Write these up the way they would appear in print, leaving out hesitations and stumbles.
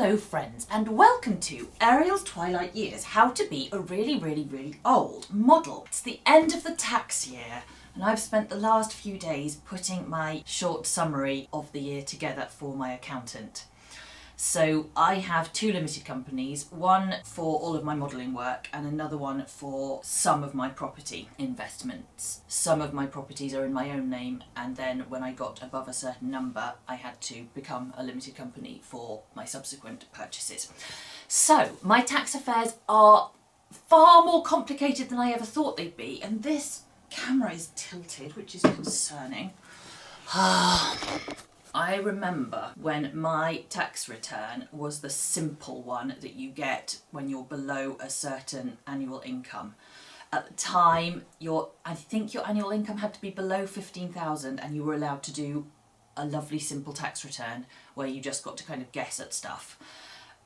Hello friends, and welcome to Ariel's Twilight Years, how to be a really old model. It's the end of the tax year and I've spent the last few days putting my short summary of the year together for my accountant. So I have two limited companies, one for all of my modelling work and another one for some of my property investments. Some of my properties are in my own name, and then when I got above a certain number I had to become a limited company for my subsequent purchases. So my tax affairs are far more complicated than I ever thought they'd be, and this camera is tilted, which is concerning. I remember when my tax return was the simple one that you get when you're below a certain annual income. At the time, I think your annual income had to be below 15,000 and you were allowed to do a lovely simple tax return where you just got to kind of guess at stuff.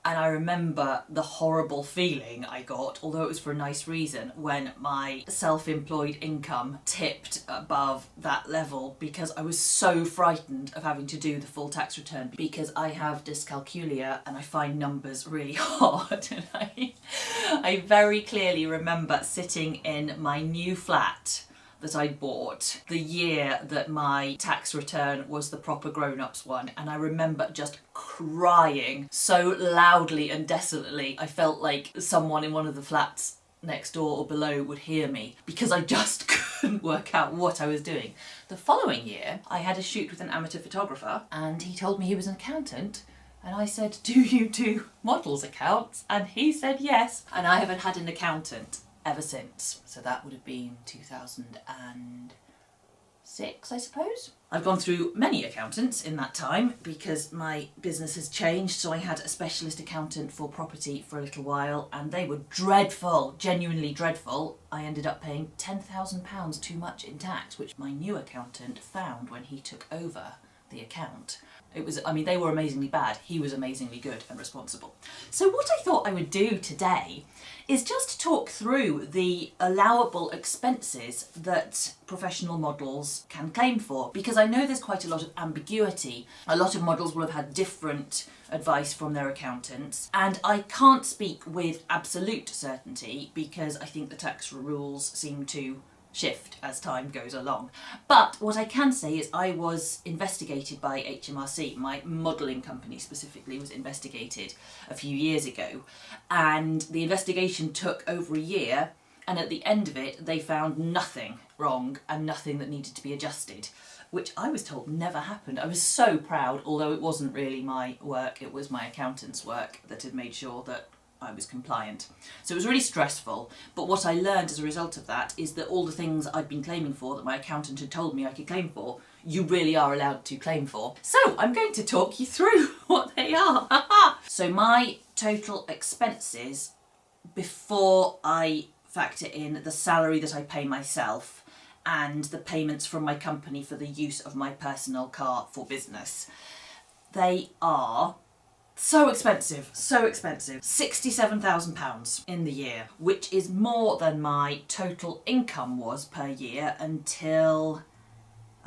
And I remember the horrible feeling I got, although it was for a nice reason, when my self-employed income tipped above that level, because I was so frightened of having to do the full tax return because I have dyscalculia and I find numbers really hard. And I very clearly remember sitting in my new flat that I bought the year that my tax return was the proper grown-ups one, and I remember just crying so loudly and desolately I felt like someone in one of the flats next door or below would hear me, because I just couldn't work out what I was doing. The following year I had a shoot with an amateur photographer and he told me he was an accountant. And I said, "Do you do models accounts?" And he said yes, and I haven't had an accountant ever since. So that would have been 2006, I suppose. I've gone through many accountants in that time because my business has changed. So I had a specialist accountant for property for a little while and they were dreadful, genuinely dreadful. I ended up paying £10,000 too much in tax, which my new accountant found when he took over the account. They were amazingly bad. He was amazingly good and responsible. So what I thought I would do today is just talk through the allowable expenses that professional models can claim for, because I know there's quite a lot of ambiguity. A lot of models will have had different advice from their accountants, and I can't speak with absolute certainty because I think the tax rules seem to shift as time goes along. But what I can say is I was investigated by HMRC. My modelling company specifically was investigated a few years ago, and the investigation took over a year, and at the end of it they found nothing wrong and nothing that needed to be adjusted, which I was told never happened. I was so proud, although it wasn't really my work, it was my accountant's work that had made sure that I was compliant. So it was really stressful, but what I learned as a result of that is that all the things I'd been claiming for that my accountant had told me I could claim for, you really are allowed to claim for. So I'm going to talk you through what they are. So my total expenses before I factor in the salary that I pay myself and the payments from my company for the use of my personal car for business, they are so expensive, £67,000 in the year, which is more than my total income was per year until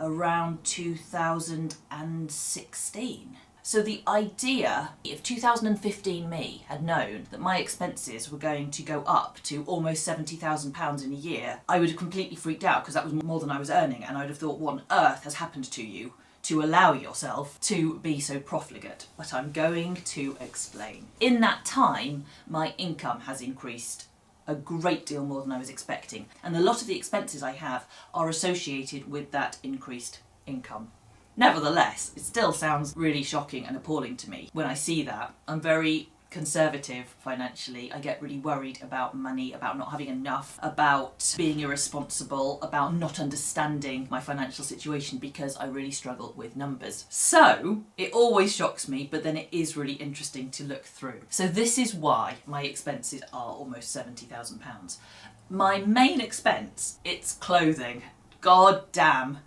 around 2016. So the idea, if 2015 me had known that my expenses were going to go up to almost £70,000 in a year, I would have completely freaked out, because that was more than I was earning, and I would have thought, what on earth has happened to you to allow yourself to be so profligate? But I'm going to explain. In that time, my income has increased a great deal more than I was expecting, and a lot of the expenses I have are associated with that increased income. Nevertheless, it still sounds really shocking and appalling to me when I see that. I'm very conservative financially. I get really worried about money, about not having enough, about being irresponsible, about not understanding my financial situation, because I really struggle with numbers. So it always shocks me, but then it is really interesting to look through. So this is why my expenses are almost £70,000. My main expense, it's clothing. God damn.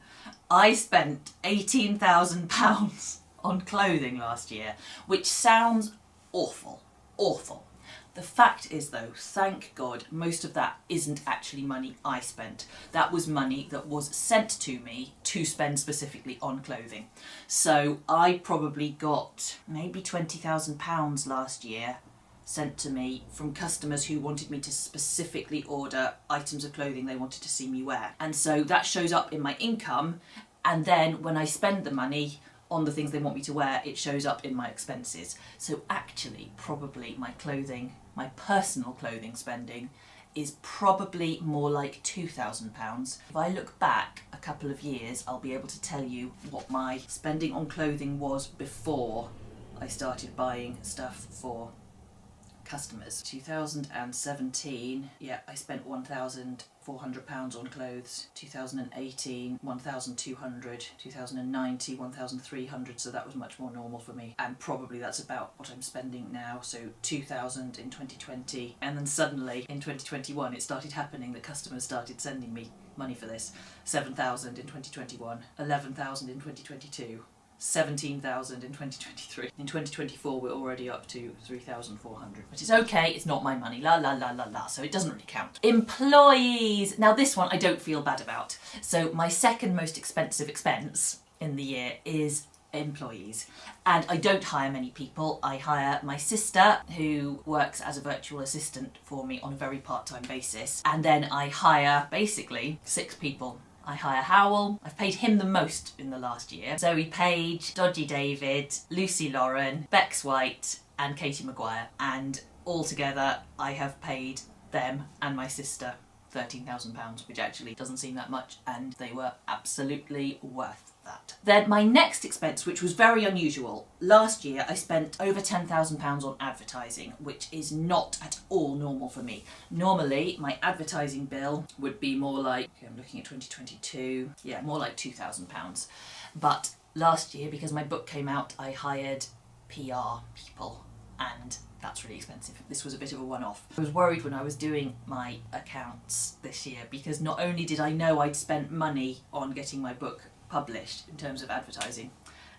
I spent £18,000 on clothing last year, which sounds awful. The fact is though, thank God, most of that isn't actually money I spent. That was money that was sent to me to spend specifically on clothing. So I probably got maybe £20,000 last year sent to me from customers who wanted me to specifically order items of clothing they wanted to see me wear. And so that shows up in my income, and then when I spend the money on the things they want me to wear, it shows up in my expenses. So actually, probably my clothing, my personal clothing spending is probably more like £2,000. If I look back a couple of years, I'll be able to tell you what my spending on clothing was before I started buying stuff for customers. 2017, yeah, I spent £1,400 on clothes. 2018, 1,200. 2019, 1,300. So that was much more normal for me. And probably that's about what I'm spending now. So 2,000 in 2020. And then suddenly in 2021, it started happening that customers started sending me money for this. 7,000 in 2021, 11,000 in 2022. 17,000 in 2023. In 2024 we're already up to 3,400, which is okay, it's not my money, la la la la la, so it doesn't really count. Employees! Now this one I don't feel bad about. So my second most expensive expense in the year is employees. And I don't hire many people. I hire my sister, who works as a virtual assistant for me on a very part-time basis. And then I hire basically 6 people. I hire Howell. I've paid him the most in the last year. Zoe Page, Dodgy David, Lucy Lauren, Bex White and Katie Maguire. And altogether I have paid them and my sister £13,000, which actually doesn't seem that much, and they were absolutely worth that. Then my next expense, which was very unusual. Last year I spent over £10,000 on advertising, which is not at all normal for me. Normally my advertising bill would be more like, okay, I'm looking at 2022, yeah, more like £2,000. But last year, because my book came out, I hired PR people, and that's really expensive. This was a bit of a one-off. I was worried when I was doing my accounts this year, because not only did I know I'd spent money on getting my book published in terms of advertising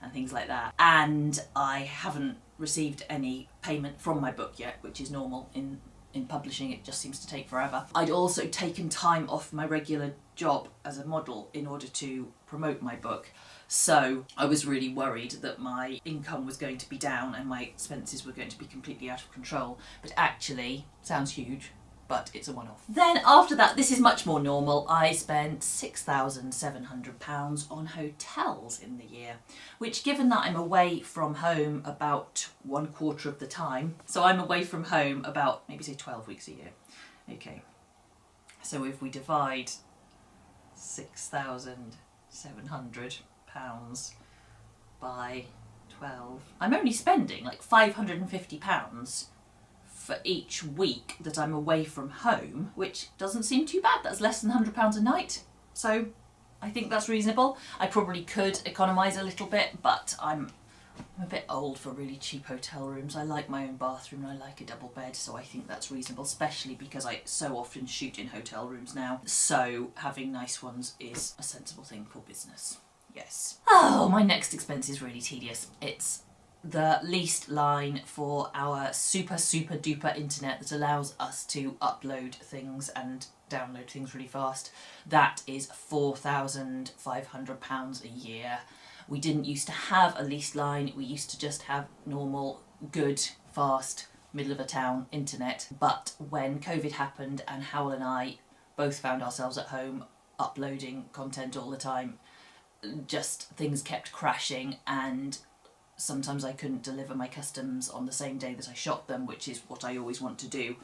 and things like that, and I haven't received any payment from my book yet, which is normal in publishing. It just seems to take forever. I'd also taken time off my regular job as a model in order to promote my book. So I was really worried that my income was going to be down and my expenses were going to be completely out of control. But actually, sounds huge, but it's a one-off. Then after that, this is much more normal. I spent £6,700 on hotels in the year, which, given that I'm away from home about 1/4 of the time, so I'm away from home about maybe say 12 weeks a year. Okay, so if we divide £6,700 by 12, I'm only spending like £550 for each week that I'm away from home, which doesn't seem too bad. That's less than £100 a night, so I think that's reasonable. I probably could economise a little bit, but I'm a bit old for really cheap hotel rooms. I like my own bathroom and I like a double bed, so I think that's reasonable, especially because I so often shoot in hotel rooms now, so having nice ones is a sensible thing for business. Yes. Oh, my next expense is really tedious. It's the leased line for our super duper internet that allows us to upload things and download things really fast. That is £4,500 a year. We didn't used to have a leased line. We used to just have normal, good, fast, middle of a town internet. But when COVID happened and Howell and I both found ourselves at home uploading content all the time, just things kept crashing, and sometimes I couldn't deliver my customs on the same day that I shot them, which is what I always want to do,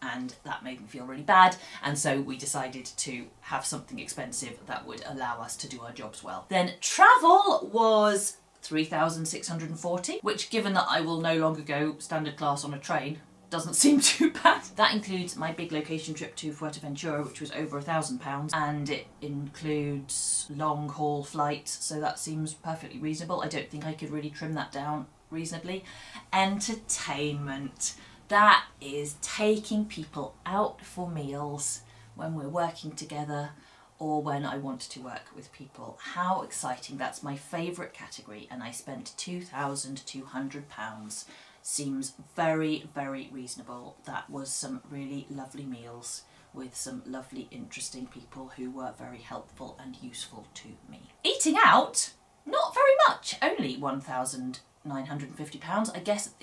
and that made me feel really bad, and so we decided to have something expensive that would allow us to do our jobs well. Then travel was £3,640, which, given that I will no longer go standard class on a train, doesn't seem too bad. That includes my big location trip to Fuerteventura, which was over £1,000, and it includes long haul flights, so that seems perfectly reasonable. I don't think I could really trim that down reasonably. Entertainment. That is taking people out for meals when we're working together or when I want to work with people. How exciting. That's my favourite category, and I spent £2,200 seems very, very reasonable. That was some really lovely meals with some lovely, interesting people who were very helpful and useful to me. Eating out, not very much, only £1,950. I guess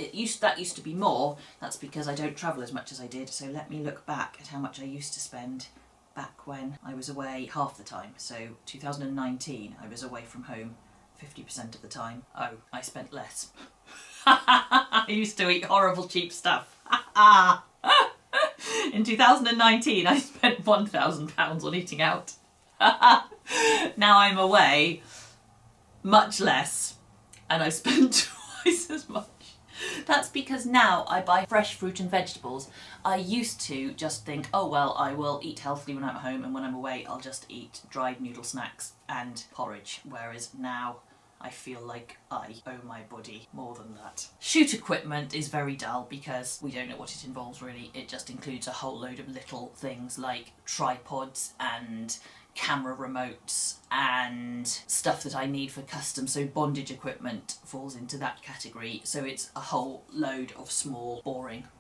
that used to be more. That's because I don't travel as much as I did. So let me look back at how much I used to spend back when I was away half the time. So 2019, I was away from home 50% of the time. Oh, I spent less. I used to eat horrible cheap stuff. In 2019, I spent £1,000 on eating out. Now I'm away, much less, and I spend twice as much. That's because now I buy fresh fruit and vegetables. I used to just think, oh well, I will eat healthily when I'm at home, and when I'm away I'll just eat dried noodle snacks and porridge, whereas now I feel like I owe my body more than that. Shoot equipment is very dull because we don't know what it involves really. It just includes a whole load of little things like tripods and camera remotes and stuff that I need for custom, so bondage equipment falls into that category. So it's a whole load of small,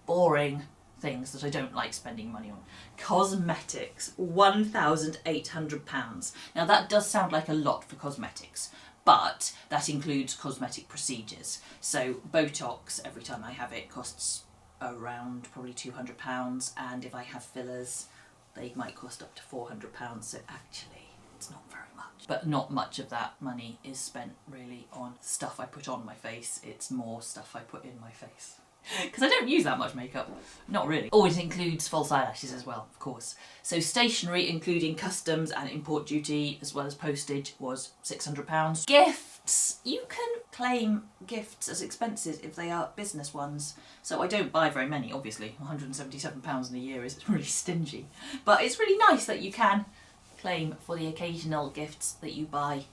boring things that I don't like spending money on. Cosmetics, £1,800. Now that does sound like a lot for cosmetics, but that includes cosmetic procedures. So Botox, every time I have it, costs around probably £200, and if I have fillers, they might cost up to £400, so actually it's not very much. But not much of that money is spent really on stuff I put on my face, it's more stuff I put in my face. Because I don't use that much makeup, not really. Oh, it includes false eyelashes as well, of course. So stationery, including customs and import duty, as well as postage, was £600. Gifts! You can claim gifts as expenses if they are business ones. So I don't buy very many, obviously. £177 in a year is really stingy. But it's really nice that you can claim for the occasional gifts that you buy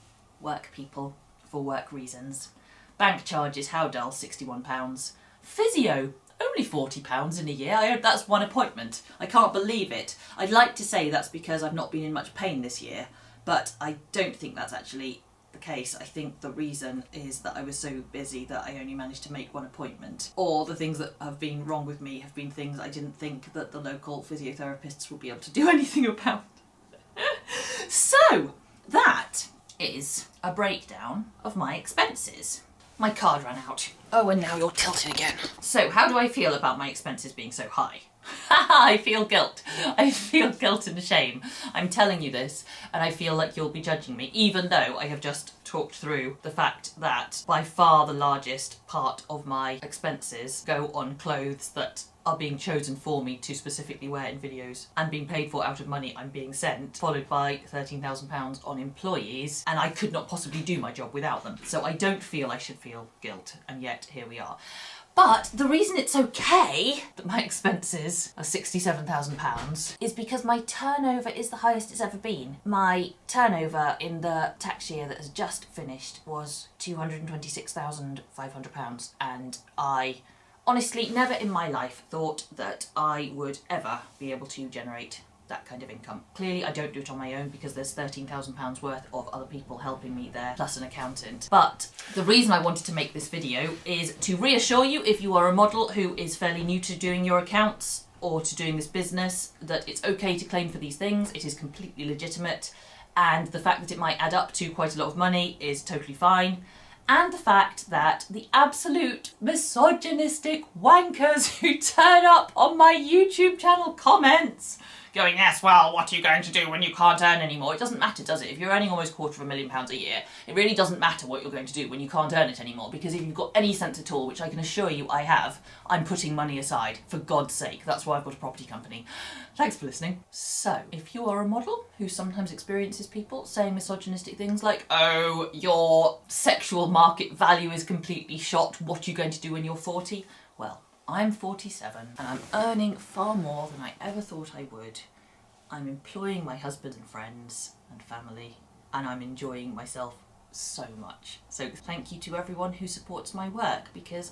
work people for work reasons. Bank charges, how dull, £61. Physio, only £40 in a year. That's one appointment. I can't believe it. I'd like to say that's because I've not been in much pain this year, but I don't think that's actually the case. I think the reason is that I was so busy that I only managed to make one appointment. Or the things that have been wrong with me have been things I didn't think that the local physiotherapists would be able to do anything about. So, that is a breakdown of my expenses. My card ran out. Oh, and now you're tilted again. So, how do I feel about my expenses being so high? I feel guilt. I feel guilt and shame. I'm telling you this, and I feel like you'll be judging me, even though I have just talked through the fact that by far the largest part of my expenses go on clothes that are being chosen for me to specifically wear in videos and being paid for out of money I'm being sent, followed by £13,000 on employees, and I could not possibly do my job without them. So I don't feel I should feel guilt, and yet here we are. But the reason it's okay that my expenses are £67,000 is because my turnover is the highest it's ever been. My turnover in the tax year that has just finished was £226,500, and I honestly never in my life thought that I would ever be able to generate that kind of income. Clearly I don't do it on my own because there's £13,000 worth of other people helping me there, plus an accountant. But the reason I wanted to make this video is to reassure you, if you are a model who is fairly new to doing your accounts or to doing this business, that it's okay to claim for these things. It is completely legitimate, and the fact that it might add up to quite a lot of money is totally fine. And the fact that the absolute misogynistic wankers who turn up on my YouTube channel comments going, yes, well, what are you going to do when you can't earn anymore? It doesn't matter, does it? If you're earning almost £250,000 a year, it really doesn't matter what you're going to do when you can't earn it anymore, because if you've got any sense at all, which I can assure you I have, I'm putting money aside, for God's sake. That's why I've got a property company. Thanks for listening. So, if you are a model who sometimes experiences people saying misogynistic things like, oh, your sexual market value is completely shot, what are you going to do when you're 40? Well, I'm 47 and I'm earning far more than I ever thought I would. I'm employing my husband and friends and family, and I'm enjoying myself so much. So thank you to everyone who supports my work, because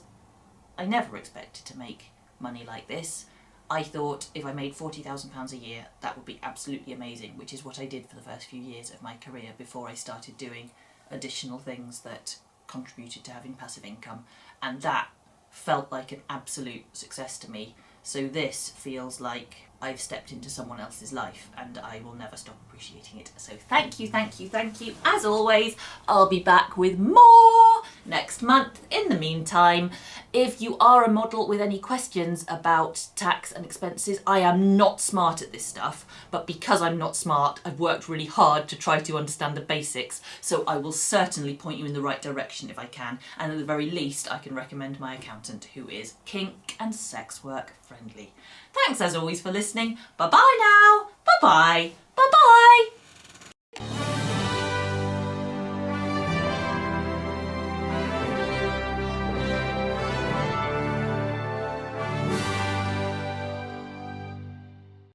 I never expected to make money like this. I thought if I made £40,000 a year, that would be absolutely amazing, which is what I did for the first few years of my career before I started doing additional things that contributed to having passive income. And that felt like an absolute success to me. So this feels like I've stepped into someone else's life and I will never stop appreciating it. So thank you, thank you, thank you. As always, I'll be back with more next month. In the meantime, if you are a model with any questions about tax and expenses, I am not smart at this stuff, but because I'm not smart, I've worked really hard to try to understand the basics, so I will certainly point you in the right direction if I can, and at the very least I can recommend my accountant who is kink and sex work friendly. Thanks as always for listening. Bye bye now. Bye bye. Bye bye.